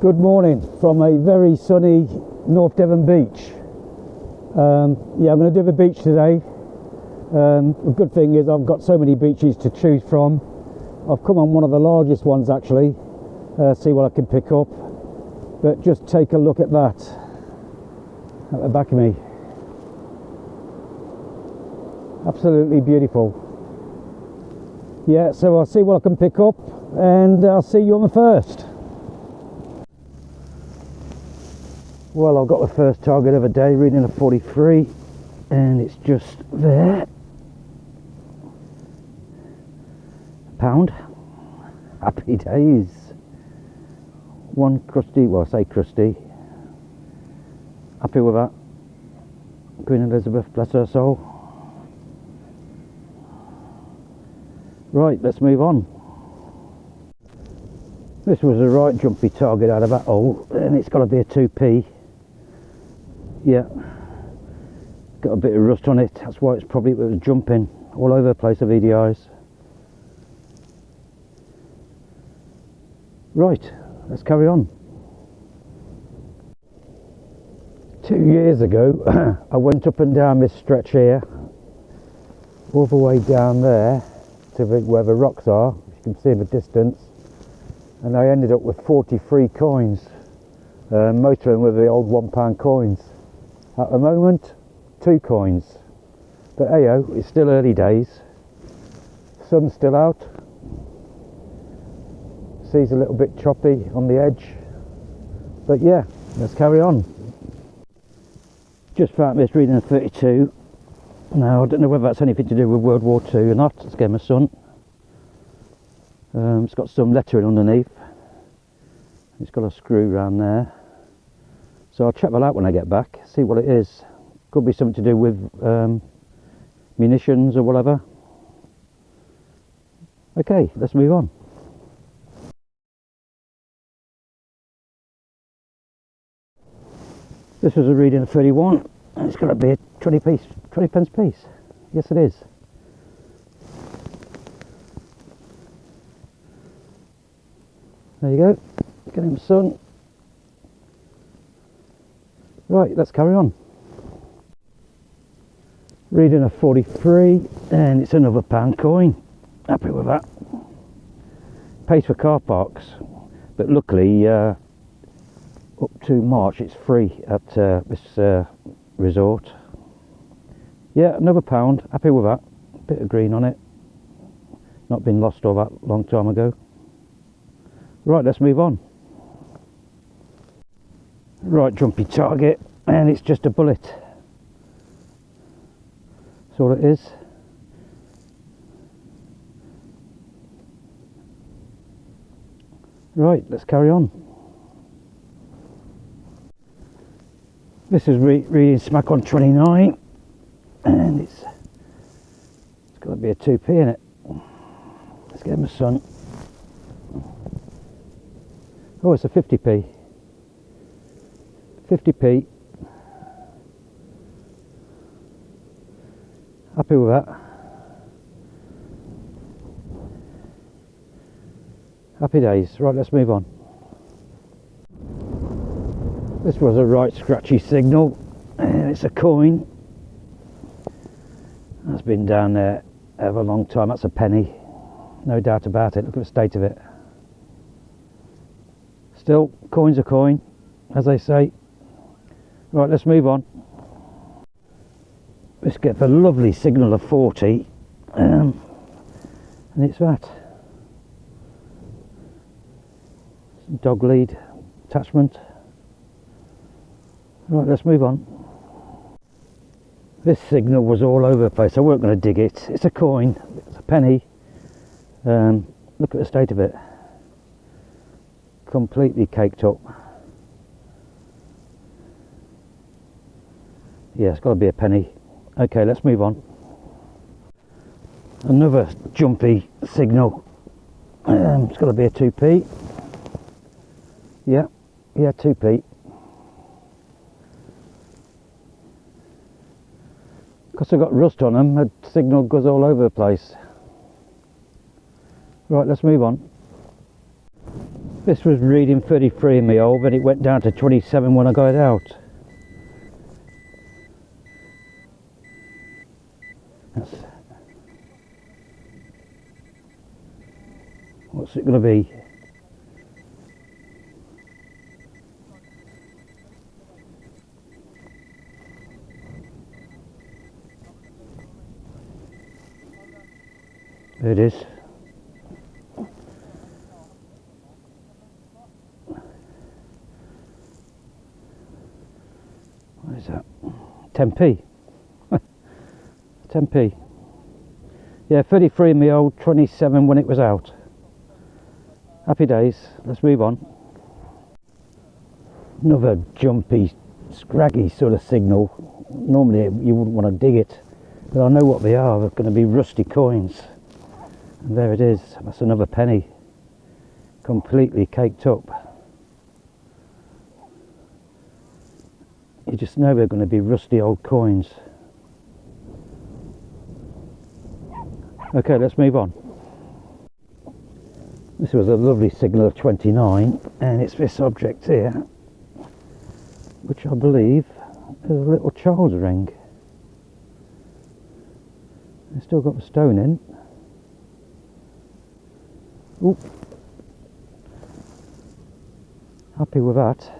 Good morning from a very sunny North Devon beach. Yeah, I'm going to do the beach today. The good thing is I've got so many beaches to choose from. I've come on one of the largest ones actually, see what I can pick up. But just take a look at that at the back of me. Absolutely beautiful. Yeah, so I'll see what I can pick up and I'll see you on the first. Well, I've got the first target of the day, reading a 43, and it's just there. Pound. Happy days. One crusty, well, I say crusty. Happy with that. Queen Elizabeth, bless her soul. Right, let's move on. This was a right jumpy target out of that hole, and it's got to be a 2p. Yeah, got a bit of rust on it, that's why it was jumping all over the place, the VDIs. Right, let's carry on. 2 years ago I went up and down this stretch here, all the way down there to where the rocks are, you can see the distance, and I ended up with 43 coins. Most of them were the old £1 coins. At the moment, 2 coins, but heyo, it's still early days. Sun's still out. Sea's a little bit choppy on the edge, but yeah, let's carry on. Just found this reading a 32. Now I don't know whether that's anything to do with World War II or not. It's again my son. It's got some lettering underneath. It's got a screw around there. So I'll check that out when I get back, see what it is. Could be something to do with munitions or whatever. Okay, let's move on. This was a reading of 31, and it's got to be a 20 pence piece. Yes, it is. There you go. Get him, son. Right, let's carry on. Reading a 43, and it's another £1 coin. Happy with that. Pays for car parks, but luckily up to March it's free at this resort. Yeah, another £1. Happy with that. Bit of green on it. Not been lost all that long time ago. Right, let's move on. Right, jumpy target, and it's just a bullet. That's all it is. Right, let's carry on. This is reading smack on 29, and it's got to be a 2p in it. Let's get my son. Oh, it's a 50p. 50p. Happy with that. Happy days. Right, let's move on. This was a right scratchy signal, and it's a coin. That's been down there ever a long time. That's a penny, no doubt about it. Look at the state of it. Still, coin's a coin, as they say. Right, let's move on. Let's get the lovely signal of 40, and it's that. Some dog lead attachment. Right, let's move on. This signal was all over the place. I weren't going to dig it. It's a coin. It's a penny. Look at the state of it. Completely caked up. Yeah, it's got to be a penny. Okay, let's move on. Another jumpy signal. It's got to be a 2p. Yeah, 2p. Because I've got rust on them, the signal goes all over the place. Right, let's move on. This was reading 33 in my old, but it went down to 27 when I got it out. What's it going to be? There it is. What is that? 10p. 10p. Yeah, 33 in my old, 27 when it was out. Happy days. Let's move on. Another jumpy, scraggy sort of signal. Normally you wouldn't want to dig it, but I know what they are. They're going to be rusty coins. And there it is. That's another penny. Completely caked up. You just know they're going to be rusty old coins. Okay, let's move on. This was a lovely signal of 29, and it's this object here, which I believe is a little child's ring. It's still got the stone in. Oop. Happy with that.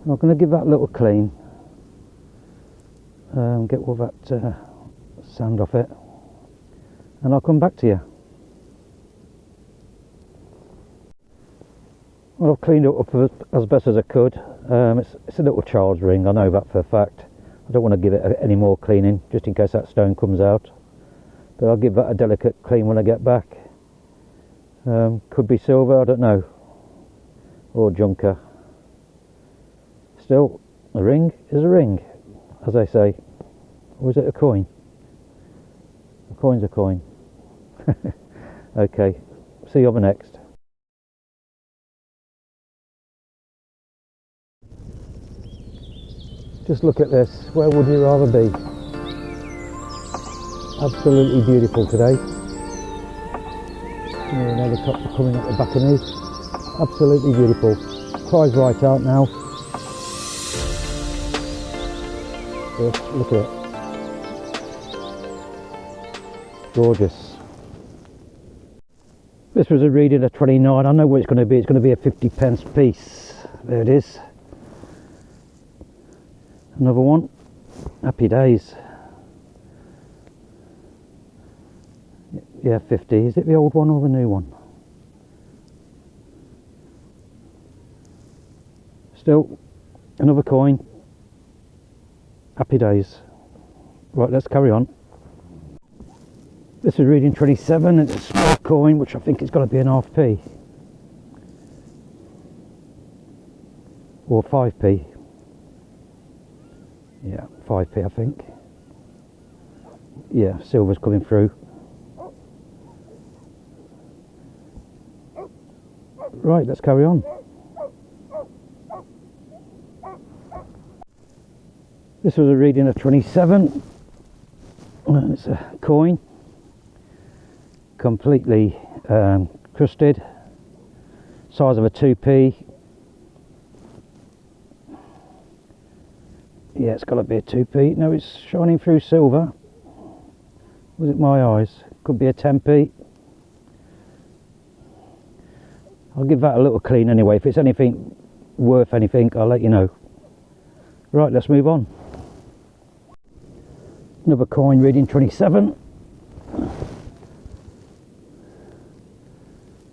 I'm going to give that a little clean. Get all that sand off it, and I'll come back to you. Well, I've cleaned it up as best as I could. It's a little child's ring, I know that for a fact. I don't want to give it any more cleaning, just in case that stone comes out. But I'll give that a delicate clean when I get back. Could be silver, I don't know. Or junker. Still, a ring is a ring, as they say. Or is it a coin? A coin's a coin. Okay, see you on the next. Just look at this. Where would you rather be? Absolutely beautiful today. An helicopter coming up the back of me. Absolutely beautiful. Tide's right out now. Just look at it. Gorgeous. This was a reading of 29. I know what it's going to be. It's going to be a 50p piece. There it is. Another one. Happy days. Yeah, 50. Is it the old one or the new one? Still, another coin. Happy days. Right, let's carry on. This is reading 27, and it's a small coin, which I think it's got to be an half p. Or 5p. Yeah, 5p I think. Yeah, silver's coming through. Right, let's carry on. This was a reading of 27, and it's a coin, completely crusted, size of a 2p. Yeah, it's got to be a 2p. No, it's shining through silver. Was it my eyes? Could be a 10p. I'll give that a little clean anyway. If it's anything worth anything, I'll let you know. Right, let's move on. Another coin reading 27.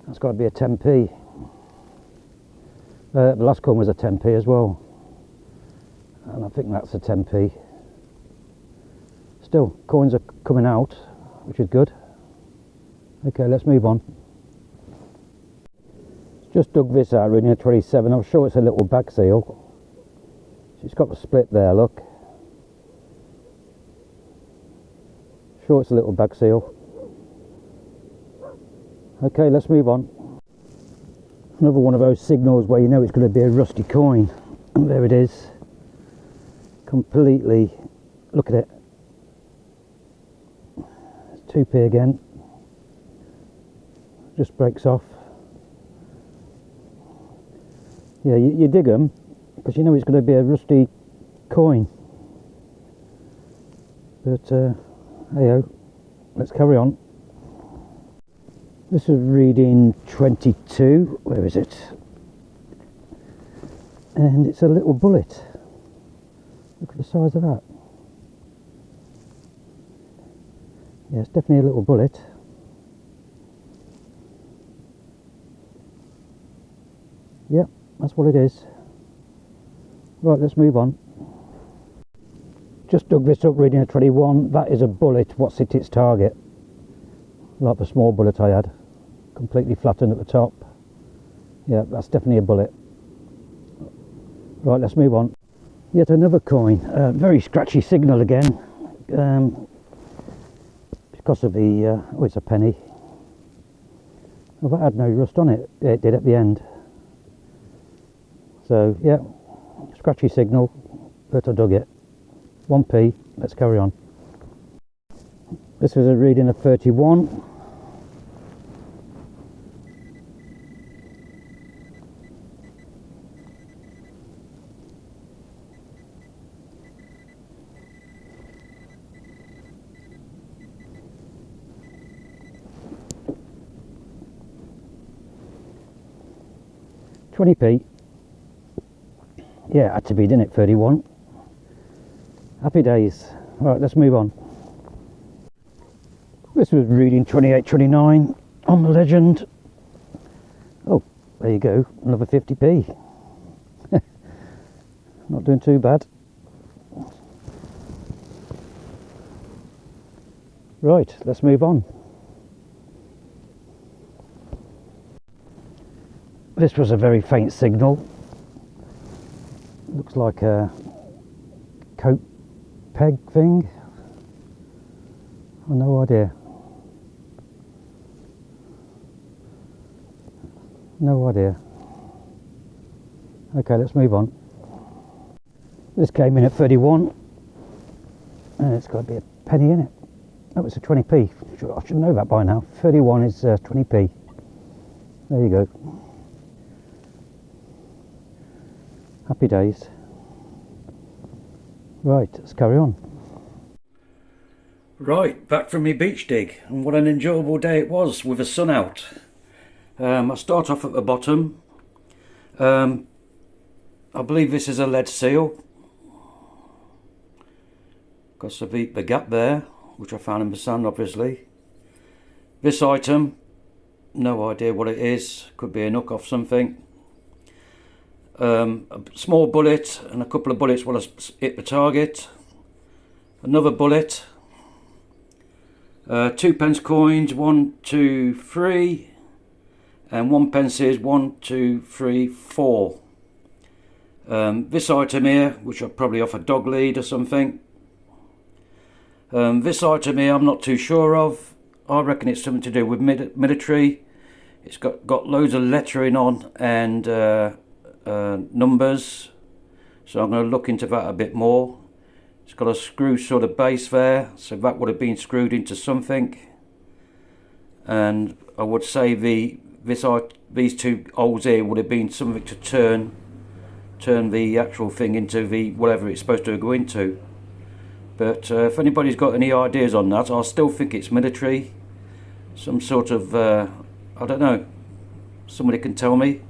That's got to be a 10p. The last coin was a 10p as well. And I think that's a 10p. Still, coins are coming out, which is good. Okay, let's move on. Just dug this out, reading a 27. I'm sure it's a little back seal. It's got the split there, look. Sure it's a little back seal. Okay, let's move on. Another one of those signals where you know it's going to be a rusty coin. And there it is. Completely, look at it. It's 2p again. Just breaks off. Yeah, you dig them because you know it's going to be a rusty coin. But hey-ho, let's carry on. This is reading 22. Where is it? And it's a little bullet. Look at the size of that. Yeah, it's definitely a little bullet. Yep, that's what it is. Right, let's move on. Just dug this up, reading a 21. That is a bullet. What's hit its target? Like the small bullet I had. Completely flattened at the top. Yeah, that's definitely a bullet. Right, let's move on. Yet another coin. Very scratchy signal again. Because of the... oh, it's a penny. Oh, that had no rust on it. Yeah, it did at the end. So, yeah, scratchy signal, but I dug it. 1p, let's carry on. This was a reading of 31. £20p. Yeah, had to be, didn't it? 31. Happy days. Right, let's move on. This was reading 28.29 on the legend. Oh, there you go, another 50p. Not doing too bad. Right, let's move on. This was a very faint signal. Looks like a coat peg thing. I've no idea. No idea. Okay, let's move on. This came in at 31 and it's got to be a penny in it. Oh, it's a 20p. I should know that by now. 31 is 20p. There you go. Happy days. Right, let's carry on. Right, back from my beach dig, and what an enjoyable day it was with the sun out. I start off at the bottom. I believe this is a lead seal. Got the gap there, which I found in the sand obviously. This item, no idea what it is, could be a knock off something. A small bullet and a couple of bullets will hit the target. Another bullet. 2 pence coins, 1, 2, 3, and 1 pence is 1, 2, 3, 4. This item here, which are probably off a dog lead or something. This item here I'm not too sure of. I reckon it's something to do with military. It's got loads of lettering on and numbers, so I'm going to look into that a bit more. It's got a screw sort of base there, so that would have been screwed into something, and I would say these two holes here would have been something to turn the actual thing into the whatever it's supposed to go into. But if anybody's got any ideas on that, I still think it's military, some sort of I don't know, somebody can tell me.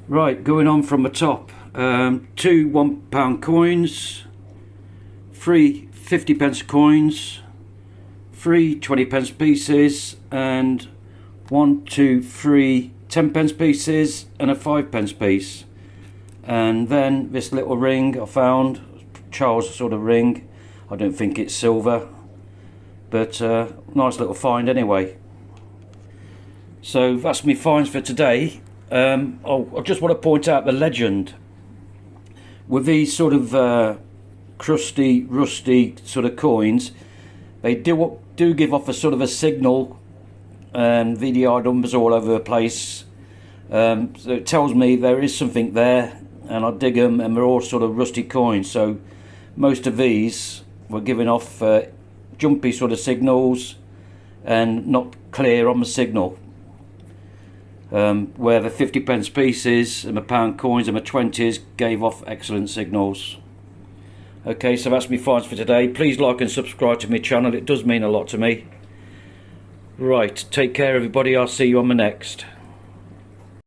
Right, going on from the top, 2 £1 coins, 3 50 pence coins, 3 20 pence pieces, and 1, 2, 3 10 pence pieces, and a 5 pence piece. And then this little ring I found, Charles sort of ring. I don't think it's silver, but nice little find anyway. So that's me finds for today. I just want to point out the legend with these sort of crusty, rusty sort of coins. They do give off a sort of a signal, and VDI numbers all over the place. So it tells me there is something there, and I dig them, and they're all sort of rusty coins. So most of these were giving off jumpy sort of signals and not clear on the signal. where the 50p pieces and my pound coins and my 20s gave off excellent signals. Okay, so that's my finds for today. Please like and subscribe to my channel, it does mean a lot to me. Right, take care everybody, I'll see you on the next.